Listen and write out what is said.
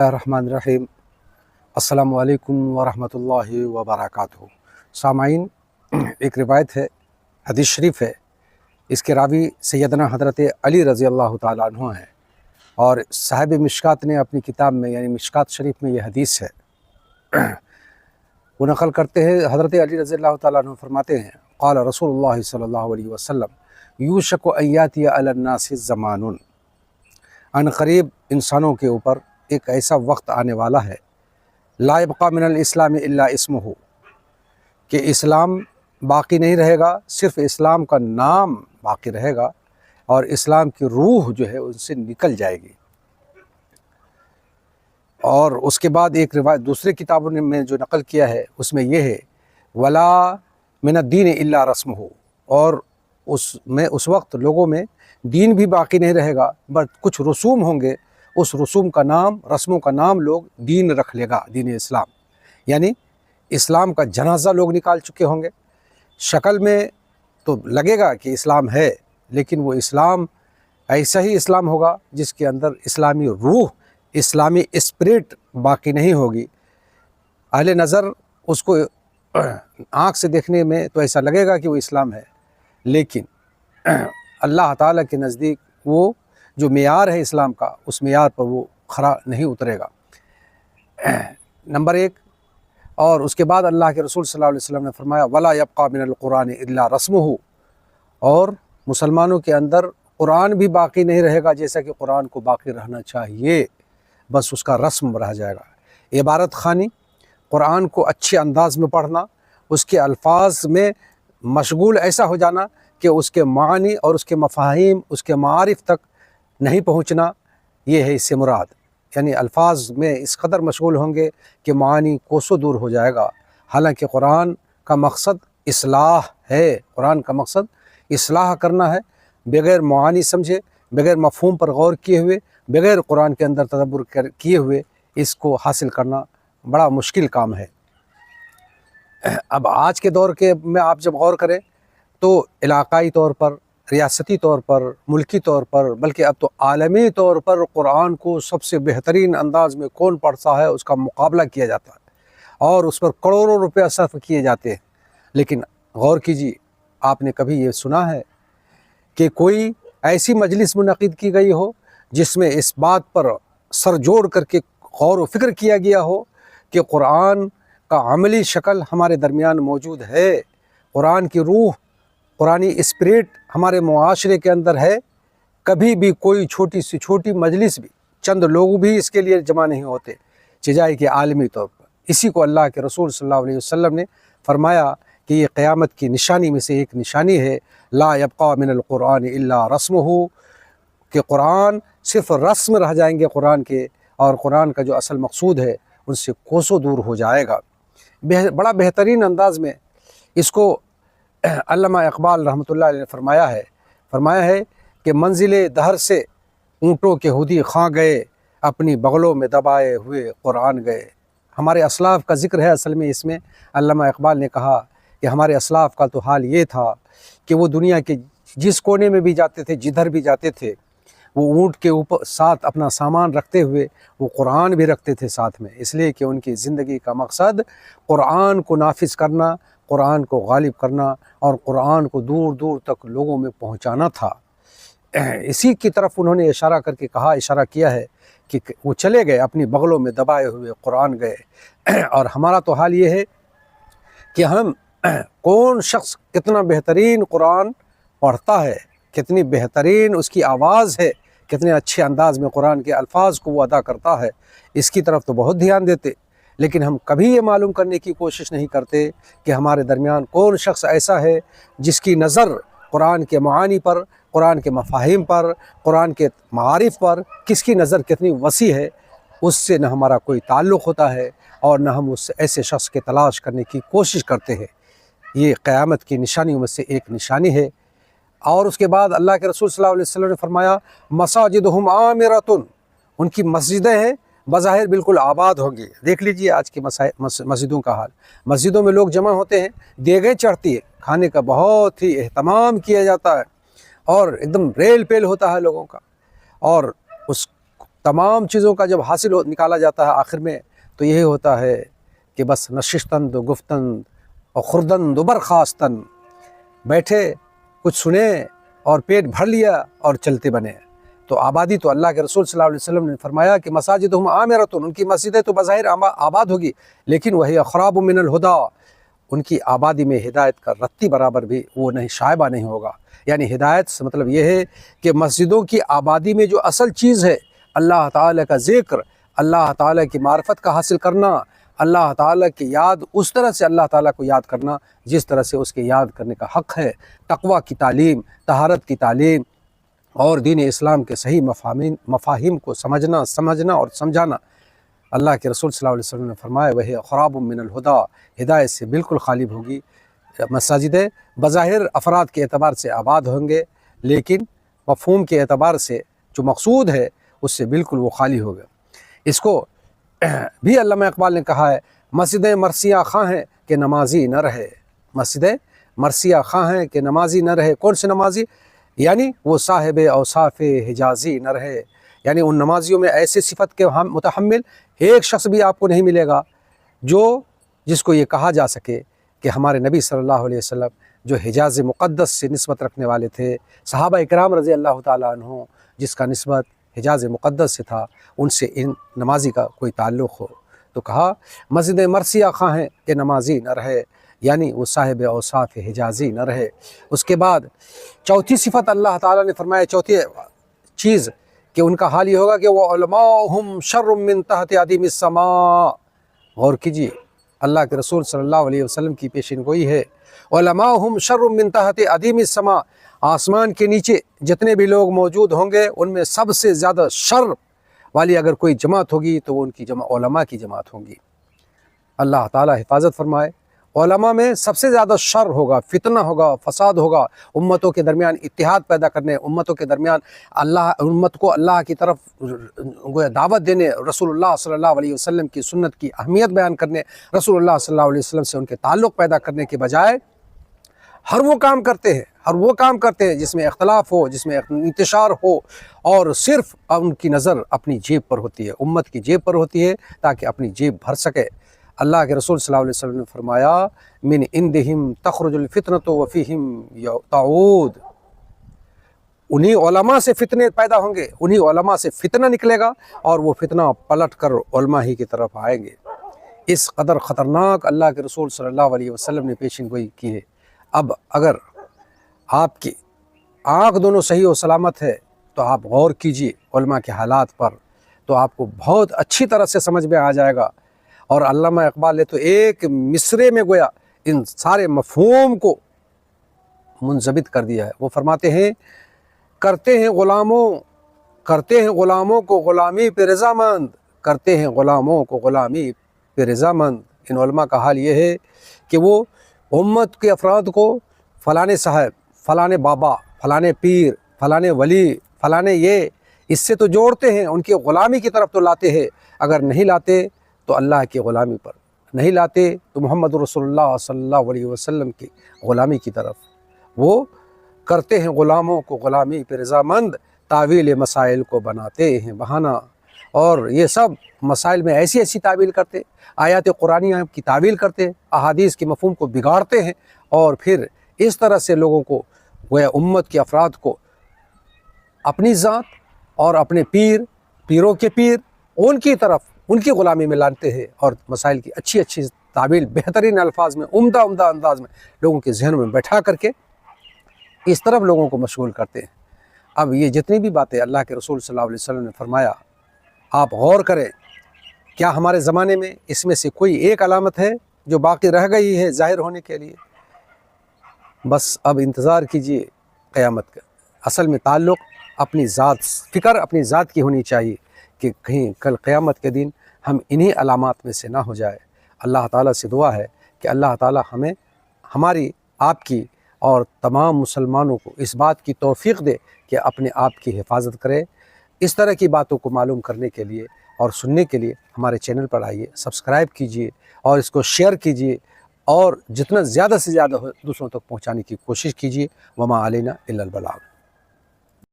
الرحمن الرحیم السلام علیکم ورحمۃ اللہ وبرکاتہ۔ سامعین، ایک روایت ہے، حدیث شریف ہے، اس کے راوی سیدنا حضرت علی رضی اللہ تعالیٰ عنہ ہیں، اور صاحب مشکات نے اپنی کتاب میں یعنی مشکات شریف میں یہ حدیث ہے، وہ نقل کرتے ہیں۔ حضرت علی رضی اللہ تعالیٰ عنہ فرماتے ہیں، قال رسول اللہ صلی اللہ علیہ وسلم یوشک ان یاتی علی الناس زمان، ان قریب انسانوں کے اوپر ایک ایسا وقت آنے والا ہے، لا یبقی من الاسلام الا اسمہ، کہ اسلام باقی نہیں رہے گا، صرف اسلام کا نام باقی رہے گا، اور اسلام کی روح جو ہے ان سے نکل جائے گی۔ اور اس کے بعد ایک روایت دوسرے کتابوں نے میں جو نقل کیا ہے اس میں یہ ہے، ولا من الدین الا رسمہ، اور اس وقت لوگوں میں دین بھی باقی نہیں رہے گا، بٹ کچھ رسوم ہوں گے، اس رسوم کا نام، رسموں کا نام لوگ دین رکھ لے گا، دین اسلام، یعنی اسلام کا جنازہ لوگ نکال چکے ہوں گے۔ شکل میں تو لگے گا کہ اسلام ہے، لیکن وہ اسلام ایسا ہی اسلام ہوگا جس کے اندر اسلامی روح، اسلامی اسپرٹ باقی نہیں ہوگی۔ اہل نظر اس کو آنکھ سے دیکھنے میں تو ایسا لگے گا کہ وہ اسلام ہے، لیکن اللہ تعالیٰ کے نزدیک وہ جو معیار ہے اسلام کا، اس معیار پر وہ کھرا نہیں اترے گا، نمبر ایک۔ اور اس کے بعد اللہ کے رسول صلی اللہ علیہ وسلم نے فرمایا، ولا یبقی من القرآن الا رسمہ، اور مسلمانوں کے اندر قرآن بھی باقی نہیں رہے گا جیسا کہ قرآن کو باقی رہنا چاہیے، بس اس کا رسم رہ جائے گا۔ عبارت خوانی، قرآن کو اچھے انداز میں پڑھنا، اس کے الفاظ میں مشغول ایسا ہو جانا کہ اس کے معنی اور اس کے مفاہیم، اس کے معارف تک نہیں پہنچنا، یہ ہے اس سے مراد۔ یعنی الفاظ میں اس قدر مشغول ہوں گے کہ معنی کوسوں دور ہو جائے گا، حالانکہ قرآن کا مقصد اصلاح ہے، قرآن کا مقصد اصلاح کرنا ہے، بغیر معانی سمجھے، بغیر مفہوم پر غور کیے ہوئے، بغیر قرآن کے اندر تدبر کیے ہوئے اس کو حاصل کرنا بڑا مشکل کام ہے۔ اب آج کے دور کے میں آپ جب غور کریں تو علاقائی طور پر، ریاستی طور پر، ملکی طور پر، بلکہ اب تو عالمی طور پر قرآن کو سب سے بہترین انداز میں کون پڑھتا ہے اس کا مقابلہ کیا جاتا ہے، اور اس پر کروڑوں روپیہ صرف کیے جاتے ہیں۔ لیکن غور کیجیے، آپ نے کبھی یہ سنا ہے کہ کوئی ایسی مجلس منعقد کی گئی ہو جس میں اس بات پر سر جوڑ کر کے غور و فکر کیا گیا ہو کہ قرآن کا عملی شکل ہمارے درمیان موجود ہے، قرآن کی روح، قرآنی اسپرٹ ہمارے معاشرے کے اندر ہے؟ کبھی بھی کوئی چھوٹی سی چھوٹی مجلس بھی، چند لوگ بھی اس کے لیے جمع نہیں ہوتے، چجائے کہ عالمی طور پر۔ اسی کو اللہ کے رسول صلی اللہ علیہ وسلم نے فرمایا کہ یہ قیامت کی نشانی میں سے ایک نشانی ہے، لا یبقی من القرآن الا رسمہ، کہ قرآن صرف رسم رہ جائیں گے قرآن کے، اور قرآن کا جو اصل مقصود ہے ان سے کوسوں دور ہو جائے گا۔ بڑا بہترین انداز میں اس کو علامہ اقبال رحمۃ اللہ علیہ نے فرمایا ہے کہ منزل دہر سے اونٹوں کے ہدی خاں گئے، اپنی بغلوں میں دبائے ہوئے قرآن گئے۔ ہمارے اسلاف کا ذکر ہے اصل میں اس میں۔ علامہ اقبال نے کہا کہ ہمارے اسلاف کا تو حال یہ تھا کہ وہ دنیا کے جس کونے میں بھی جاتے تھے، جدھر بھی جاتے تھے، وہ اونٹ کے اوپر ساتھ اپنا سامان رکھتے ہوئے وہ قرآن بھی رکھتے تھے ساتھ میں، اس لیے کہ ان کی زندگی کا مقصد قرآن کو نافذ کرنا، قرآن کو غالب کرنا، اور قرآن کو دور دور تک لوگوں میں پہنچانا تھا۔ اسی کی طرف انہوں نے اشارہ کیا ہے کہ وہ چلے گئے، اپنی بغلوں میں دبائے ہوئے قرآن گئے۔ اور ہمارا تو حال یہ ہے کہ ہم کون شخص کتنا بہترین قرآن پڑھتا ہے، کتنی بہترین اس کی آواز ہے، کتنے اچھے انداز میں قرآن کے الفاظ کو وہ ادا کرتا ہے، اس کی طرف تو بہت دھیان دیتے، لیکن ہم کبھی یہ معلوم کرنے کی کوشش نہیں کرتے کہ ہمارے درمیان کون شخص ایسا ہے جس کی نظر قرآن کے معانی پر، قرآن کے مفاہیم پر، قرآن کے معارف پر، کس کی نظر کتنی وسیع ہے، اس سے نہ ہمارا کوئی تعلق ہوتا ہے، اور نہ ہم اس ایسے شخص کی تلاش کرنے کی کوشش کرتے ہیں۔ یہ قیامت کی نشانیوں میں سے ایک نشانی ہے۔ اور اس کے بعد اللہ کے رسول صلی اللہ علیہ وسلم نے فرمایا، مساجدہم عامرۃ، ان کی مسجدیں ہیں بظاہر بالکل آباد ہوں گی۔ دیکھ لیجئے آج کی مسجدوں کا حال، مسجدوں میں لوگ جمع ہوتے ہیں، دیگیں چڑھتی ہے، کھانے کا بہت ہی اہتمام کیا جاتا ہے، اور ایک دم ریل پیل ہوتا ہے لوگوں کا، اور اس तमाम चीज़ों का जब हासिल निकाला जाता है आखिर में, तो यही होता है कि बस नशिस्तन दो गुफ्तन और खुर्दन दो बरखास्तन, बैठे कुछ सुने और पेट भर लिया और चलते बने। तो आबादी तो अल्लाह के रसूल सल्लल्लाहु अलैहि वसल्लम ने फरमाया कि मसाजिदुहुम आमिरतुन, उनकी मस्जिदें तो बज़ाहिर आबाद होगी, लेकिन वही अखराबु मिनल हुदा, उनकी आबादी में हिदायत का रत्ती बराबर भी वो नहीं शायबा नहीं होगा। यानी हिदायत से मतलब ये है कि मस्जिदों की आबादी में जो असल चीज़ है अल्लाह ताला का ज़िक्र, अल्लाह ताला की मार्फत का हासिल करना, अल्लाह ताला की याद, उस तरह से अल्लाह ताला को याद करना जिस तरह से उसके याद करने का हक़ है। तक़वा की तालीम, तहारत की तालीम और दीन इस्लाम के सही मफ़ाहिम को समझना और समझाना। अल्लाह के रसूल सल्लल्लाहु अलैहि वसल्लम ने फरमाया वही ख़राबुम मिनल हुदा, हिदायत से बिल्कुल खाली होगी। मसाजिदें बज़ाहिर अफराद के एतबार से आबाद होंगे, लेकिन मफ़हूम के एतबार से जो मकसूद है उससे बिल्कुल वो खाली होगा। इसको भी अल्लामा इक़बाल ने कहा है, मस्जिदें मरसिया खां हैं कि नमाजी न रहे, मस्जिदें मरसिया खां हैं कि नमाजी न रहे। कौन से नमाजी? यानी वो साहिब औसाफ़ हिजाज़ी न रहे, यानी उन नमाजियों में ऐसे सिफत के मुतहम्मिल एक शख्स भी आपको नहीं मिलेगा जिसको ये कहा जा सके कि हमारे नबी सल्लल्लाहु अलैहि वसल्लम जो हिजाज़ मुक़द्दस से निस्बत रखने वाले थे, सहाबा इकराम रज़ी अल्लाह ताला अन्हुम जिसका निस्बत हिजाज़ मुक़द्दस से था, उनसे इन नमाजी का कोई ताल्लुक़ हो। तो कहा मस्जिद मरसिया खां हैं कि नमाजी न रहे, यानी वो साहिब औसाफ़ हिजाज़ी न रहे। उसके बाद चौथी सिफत अल्लाह ताला ने फरमाया, चौथी चीज़ कि उनका हाल ये होगा कि वो उलमाहुम शर्रुम मिन तहति अदीमिस समा। गौर कीजिए, अल्लाह के रसूल सल्लल्लाहु अलैहि वसल्लम की पेशिनगोई है, उलमाहुम शर्रुम मिन तहति अदीमिस समा, आसमान के नीचे जितने भी लोग मौजूद होंगे उनमें सबसे ज़्यादा शर वाली अगर कोई जमात होगी तो वो उनकी उलमा की जमात होगी। अल्लाह ताला हिफाजत फरमाए। उलमा में सबसे ज़्यादा शर होगा, फितना होगा, फसाद होगा, उम्मतों के दरमियान इत्तिहाद पैदा करने, उम्मतों के दरमियान उम्मत को अल्लाह की तरफ दावत देने, रसूलुल्लाह सल्लल्लाहु अलैहि वसल्लम की सुन्नत की अहमियत बयान करने, रसूलुल्लाह सल्लल्लाहु अलैहि वसल्लम से उनके ताल्लुक़ पैदा करने के बजाय हर वो काम करते हैं जिसमें इख्तलाफ हो, जिसमें इंतशार हो, और सिर्फ़ उनकी नज़र अपनी जेब पर होती है, उम्मत की जेब पर होती है ताकि अपनी जेब भर सके। अल्लाह के रसूल सल्लल्लाहु अलैहि वसल्लम ने फरमाया मिन इंदिहिम तखरुजुल फितनतु व फीहिम ताऊद, उन्हीं उलमा से फितने पैदा होंगे, उन्हीं उलमा से फितना निकलेगा और वो फितना पलट कर उलमा ही की तरफ आएंगे। इस कदर ख़तरनाक अल्लाह के रसूल सल्लल्लाहु अलैहि वसल्लम ने पेशिनगोई की है। अब अगर आपकी आँख दोनों सही और सलामत है तो आप गौर कीजिए उलमा के हालात पर, तो आपको बहुत अच्छी तरह से समझ में आ जाएगा। और अल्लामा इक़बाल ने तो एक मिसरे में गोया इन सारे मफ़हूम को मुंज़बित कर दिया है। वो फरमाते हैं करते हैं ग़ुलामों को ग़ुलामी पे रज़ामंद, करते हैं ग़ुलामों को ग़ुलामी पे रज़ामंद। इन उलमा का हाल ये है कि वो उम्मत के अफराद को फ़लाने साहब, फ़लाने बाबा, फ़लाने पीर, फ़लाने वली, फ़लाने ये, इससे तो जोड़ते हैं, उनकी ग़ुलामी की तरफ तो लाते हैं। अगर नहीं लाते तो अल्लाह की ग़ुलामी पर, नहीं लाते तो मोहम्मद रसूलुल्लाह सल्लल्लाहु अलैहि वसल्लम की ग़ुलामी की तरफ। वो करते हैं ग़ुलामों को ग़ुलामी पे रज़ामंद, तावील मसाइल को बनाते हैं बहाना। और ये सब मसाइल में ऐसी ऐसी तावील करते, आयात कुरानिया की तावील करते, अहादीस की मफ़हूम को बिगाड़ते हैं, और फिर इस तरह से लोगों को गोया उम्मत के अफराद को अपनी ज़ात और अपने पीरों के पीर उनकी तरफ, उनकी ग़ुलामी में लाते हैं, और मसाइल की अच्छी अच्छी तावील बेहतरीन अल्फाज में, उम्दा अंदाज में लोगों के जहनों में बैठा करके इस तरफ लोगों को मशगूल करते हैं। अब ये जितनी भी बातें अल्लाह के रसूल सल्लल्लाहु अलैहि वसल्लम ने फरमाया, आप गौर करें, क्या हमारे ज़माने में इसमें से कोई एक अलामत है जो बाकी रह गई है ज़ाहिर होने के लिए? बस अब इंतज़ार कीजिए क़यामत का। असल में ताल्लुक़ अपनी ज़ात, फ़िक्र अपनी ज़ात की होनी चाहिए कि कहीं कल क़यामत के दिन हम इन्हीं अलामात में से ना हो जाए। अल्लाह ताला से दुआ है कि अल्लाह ताला हमें, हमारी, आपकी और तमाम मुसलमानों को इस बात की तौफ़ीक़ दे कि अपने आप की हिफाजत करें। इस तरह की बातों को मालूम करने के लिए और सुनने के लिए हमारे चैनल पर आइए, सब्सक्राइब कीजिए और इसको शेयर कीजिए, और जितना ज़्यादा से ज़्यादा दूसरों तक पहुँचाने की कोशिश कीजिए। वमा अलैना इल्लल बलाग।